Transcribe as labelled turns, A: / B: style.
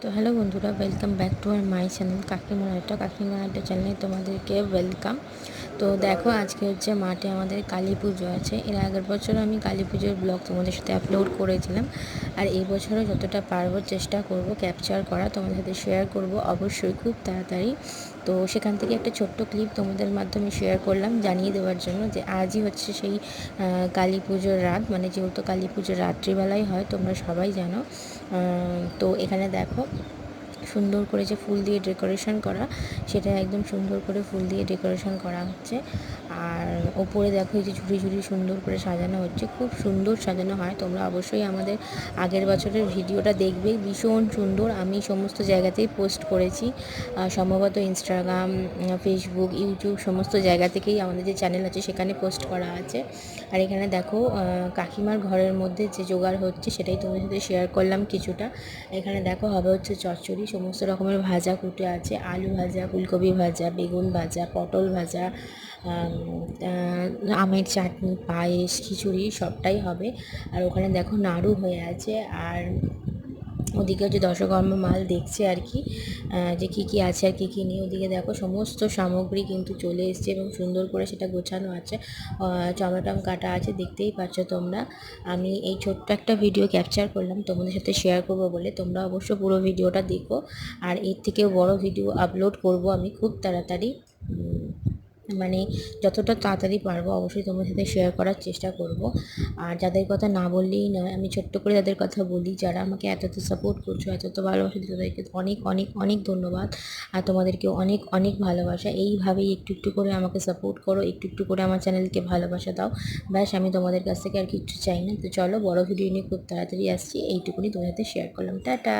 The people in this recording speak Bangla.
A: তো হ্যালো বন্ধুরা, welcome back to our my channel কাকিমার একটা চ্যানেলে তোমাদেরকে ওয়েলকাম। তো দেখো, আজকে হচ্ছে মাঠে আমাদের কালী পুজো আছে। এর আগের বছর আমি কালী পুজোর ব্লগ তোমাদের সাথে আপলোড করেছিলাম, আর এই বছরও যতটা পারবো চেষ্টা করব ক্যাপচার করা, তোমাদের সাথে শেয়ার করব অবশ্যই খুব তাড়াতাড়ি। তো সেখান থেকে একটা ছোট্ট ক্লিপ তোমাদের মাধ্যমে শেয়ার করলাম, জানিয়ে দেওয়ার জন্য যে আজই হচ্ছে সেই কালী পুজোর রাত, মানে যেহেতু কালী পুজোর রাত্রিবেলায় হয় তোমরা সবাই জানো। তো এখানে দেখো সুন্দর করে যে ফুল দিয়ে ডেকোরেশন করা, সেটা একদম সুন্দর করে ফুল দিয়ে ডেকোরেশন করা হচ্ছে। আর ওপরে দেখো এই যে ঝুড়ি ঝুড়ি সুন্দর করে সাজানো হচ্ছে, খুব সুন্দর সাজানো হয়। তোমরা অবশ্যই আমাদের আগের বছরের ভিডিওটা দেখবে, ভীষণ সুন্দর। আমি সমস্ত জায়গাতেই পোস্ট করেছি, সম্ভবত ইনস্টাগ্রাম, ফেসবুক, ইউটিউব সমস্ত জায়গা থেকেই আমাদের যে চ্যানেল আছে সেখানে পোস্ট করা আছে। আর এখানে দেখো কাকিমার ঘরের মধ্যে যে জোগাড় হচ্ছে সেটাই তোমাদের সাথে শেয়ার করলাম কিছুটা। এখানে দেখো হবে হচ্ছে চচ্চড়ি, সমস্ত রকমের ভাজা কুটে আছে, আলু ভাজা, ফুলকপি ভাজা, বেগুন ভাজা, পটল ভাজা, আমের চাটনি, পায়েস, খিচুড়ি সবটাই হবে। আর ওখানে দেখো নাড়ু হয়ে আছে। আর ওদিকে হচ্ছে দশকর্মা মাল দেখছে আর কি, যে কী কী আছে আর কী কী নেই। ওদিকে দেখো সমস্ত সামগ্রী কিন্তু চলে এসছে এবং সুন্দর করে সেটা গোছানো আছে, টমেটম কাটা আছে, দেখতেই পাচ্ছ তোমরা। আমি এই ছোট্ট একটা ভিডিও ক্যাপচার করলাম তোমাদের সাথে শেয়ার করব বলে, তোমরা অবশ্য পুরো ভিডিওটা দেখো। আর এর থেকেও বড় ভিডিও আপলোড করব আমি খুব তাড়াতাড়ি, মানে যতটা তাড়াতাড়ি পারবো অবশ্যই তোমার সাথে শেয়ার করার চেষ্টা করব। আর যাদের কথা না বললেই নয়, আমি ছোট্ট করে তাদের কথা বলি, যারা আমাকে এত সাপোর্ট করছো, এত ভালোবাসা দিচ্ছ, তাদেরকে অনেক অনেক অনেক ধন্যবাদ। আর তোমাদেরকে অনেক অনেক ভালোবাসা। এইভাবেই একটু একটু করে আমাকে সাপোর্ট করো, একটু একটু করে আমার চ্যানেলকে ভালোবাসা দাও। ব্যাস, আমি তোমাদের কাছ থেকে আর কিচ্ছু চাই না। তো চলো, বড় ভিডিও নিয়ে খুব তাড়াতাড়ি আসছি, এইটুকুনি তোমাদের সাথে শেয়ার করলাম। টাটা।